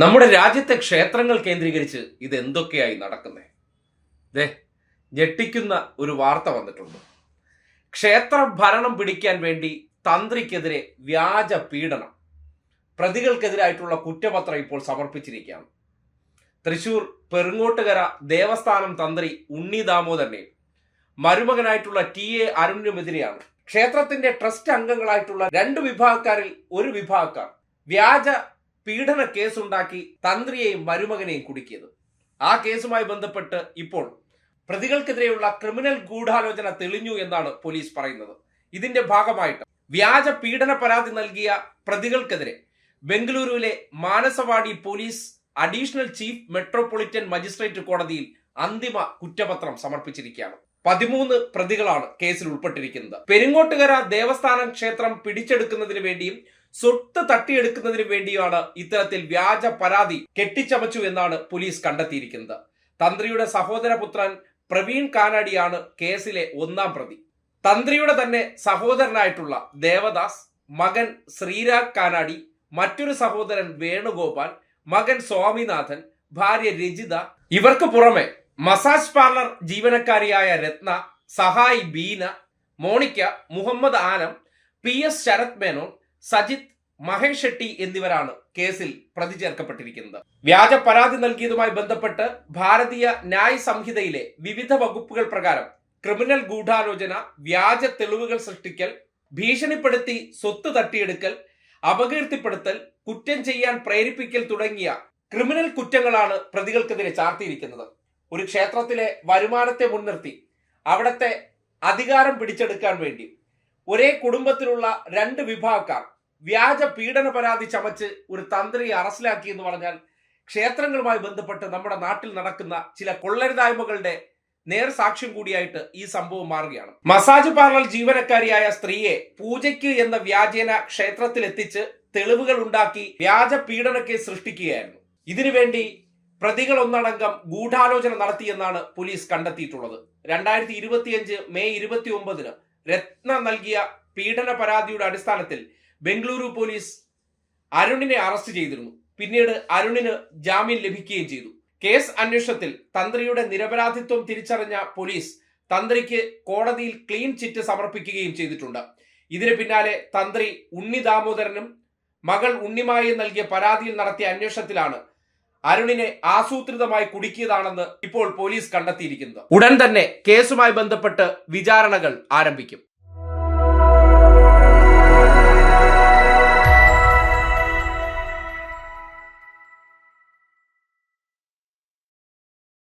നമ്മുടെ രാജ്യത്തെ ക്ഷേത്രങ്ങൾ കേന്ദ്രീകരിച്ച് ഇത് എന്തൊക്കെയായി നടക്കുന്നേ? ഞെട്ടിക്കുന്ന ഒരു വാർത്ത വന്നിട്ടുണ്ട്. ക്ഷേത്ര ഭരണം പിടിക്കാൻ വേണ്ടി തന്ത്രിക്കെതിരെ വ്യാജ പീഡനം, പ്രതികൾക്കെതിരായിട്ടുള്ള കുറ്റപത്രം ഇപ്പോൾ സമർപ്പിച്ചിരിക്കുകയാണ്. തൃശൂർ പെരുങ്ങോട്ടുകര ദേവസ്ഥാനം തന്ത്രി ഉണ്ണി ദാമോദരനെയും മരുമകനായിട്ടുള്ള TA അരുണിനുമെതിരെയാണ് ക്ഷേത്രത്തിന്റെ ട്രസ്റ്റ് അംഗങ്ങളായിട്ടുള്ള 2 വിഭാഗക്കാരിൽ ഒരു വിഭാഗക്കാർ വ്യാജ പീഡന കേസുണ്ടാക്കി തന്ത്രിയെയും മരുമകനെയും കുടുക്കിയത്. ആ കേസുമായി ബന്ധപ്പെട്ട് ഇപ്പോൾ പ്രതികൾക്കെതിരെയുള്ള ക്രിമിനൽ ഗൂഢാലോചന തെളിഞ്ഞു എന്നാണ് പോലീസ് പറയുന്നത്. ഇതിന്റെ ഭാഗമായിട്ട് വ്യാജ പീഡന പരാതി നൽകിയ പ്രതികൾക്കെതിരെ ബംഗളൂരുവിലെ Manasavadi police additional chief metropolitan magistrate കോടതിയിൽ അന്തിമ കുറ്റപത്രം സമർപ്പിച്ചിരിക്കുകയാണ്. 13 പ്രതികളാണ് കേസിൽ ഉൾപ്പെട്ടിരിക്കുന്നത്. പെരിങ്ങോട്ടുകര ദേവസ്ഥാനം ക്ഷേത്രം പിടിച്ചെടുക്കുന്നതിന് വേണ്ടിയും സ്വത്ത് തട്ടിയെടുക്കുന്നതിന് വേണ്ടിയാണ് ഇത്തരത്തിൽ വ്യാജ പരാതി കെട്ടിച്ചമച്ചു എന്നാണ് പോലീസ് കണ്ടെത്തിയിരിക്കുന്നത്. തന്ത്രിയുടെ സഹോദരപുത്രൻ പ്രവീൺ കാനാടിയാണ് കേസിലെ 1-ാം പ്രതി. തന്ത്രിയുടെ തന്നെ സഹോദരനായിട്ടുള്ള ദേവദാസ്, മകൻ ശ്രീരാഗ് കാനാടി, മറ്റൊരു സഹോദരൻ വേണുഗോപാൽ, മകൻ സ്വാമിനാഥൻ, ഭാര്യ രജിത, ഇവർക്ക് പുറമെ മസാജ് പാർലർ ജീവനക്കാരിയായ രത്ന, സഹായി ബീന, മോണിക്ക, മുഹമ്മദ് ആനം, PS ശരത് മേനോൻ, സജിത്, മഹേഷ് ഷെട്ടി എന്നിവരാണ് കേസിൽ പ്രതി ചേർക്കപ്പെട്ടിരിക്കുന്നത്. വ്യാജ പരാതി നൽകിയതുമായി ബന്ധപ്പെട്ട് ഭാരതീയ ന്യായ സംഹിതയിലെ വിവിധ വകുപ്പുകൾ പ്രകാരം ക്രിമിനൽ ഗൂഢാലോചന, വ്യാജ തെളിവുകൾ സൃഷ്ടിക്കൽ, ഭീഷണിപ്പെടുത്തി സ്വത്ത് തട്ടിയെടുക്കൽ, അപകീർത്തിപ്പെടുത്തൽ, കുറ്റം ചെയ്യാൻ പ്രേരിപ്പിക്കൽ തുടങ്ങിയ ക്രിമിനൽ കുറ്റങ്ങളാണ് പ്രതികൾക്കെതിരെ ചാർത്തിയിരിക്കുന്നത്. ഒരു ക്ഷേത്രത്തിലെ വരുമാനത്തെ മുൻനിർത്തി അവിടത്തെ അധികാരം പിടിച്ചെടുക്കാൻ വേണ്ടി ഒരേ കുടുംബത്തിലുള്ള 2 വിഭാഗക്കാർ വ്യാജ പീഡന പരാതി ചമച്ച് ഒരു തന്ത്രിയെ അറസ്റ്റിലാക്കി എന്ന് പറഞ്ഞാൽ ക്ഷേത്രങ്ങളുമായി ബന്ധപ്പെട്ട് നമ്മുടെ നാട്ടിൽ നടക്കുന്ന ചില കൊള്ളരുതായ്മകളുടെ നേർസാക്ഷ്യം കൂടിയായിട്ട് ഈ സംഭവം മാറുകയാണ്. മസാജ് പാർലർ ജീവനക്കാരിയായ സ്ത്രീയെ പൂജയ്ക്ക് എന്ന വ്യാജേന ക്ഷേത്രത്തിൽ എത്തിച്ച് തെളിവുകൾ ഉണ്ടാക്കി വ്യാജ പീഡന കേസ് സൃഷ്ടിക്കുകയായിരുന്നു. ഇതിനുവേണ്ടി പ്രതികൾ ഒന്നടങ്കം ഗൂഢാലോചന നടത്തിയെന്നാണ് പോലീസ് കണ്ടെത്തിയിട്ടുള്ളത്. 2025 മെയ് 29 രത്ന നൽകിയ പീഡന പരാതിയുടെ അടിസ്ഥാനത്തിൽ ബംഗളൂരു പോലീസ് അരുണിനെ അറസ്റ്റ് ചെയ്തിരുന്നു. പിന്നീട് അരുണിന് ജാമ്യം ലഭിക്കുകയും ചെയ്തു. കേസ് അന്വേഷണത്തിൽ തന്ത്രിയുടെ നിരപരാധിത്വം തിരിച്ചറിഞ്ഞ പോലീസ് തന്ത്രിക്ക് കോടതിയിൽ ക്ലീൻ ചിറ്റ് സമർപ്പിക്കുകയും ചെയ്തിട്ടുണ്ട്. ഇതിന് പിന്നാലെ തന്ത്രി ഉണ്ണി ദാമോദരനും മകൾ ഉണ്ണിമായും നൽകിയ പരാതിയിൽ നടത്തിയ അന്വേഷണത്തിലാണ് അരുണിനെ ആസൂത്രിതമായി കുടുക്കിയതാണെന്ന് ഇപ്പോൾ പോലീസ് കണ്ടെത്തിയിരിക്കുന്നത്. ഉടൻ തന്നെ കേസുമായി ബന്ധപ്പെട്ട് വിചാരണകൾ ആരംഭിക്കും.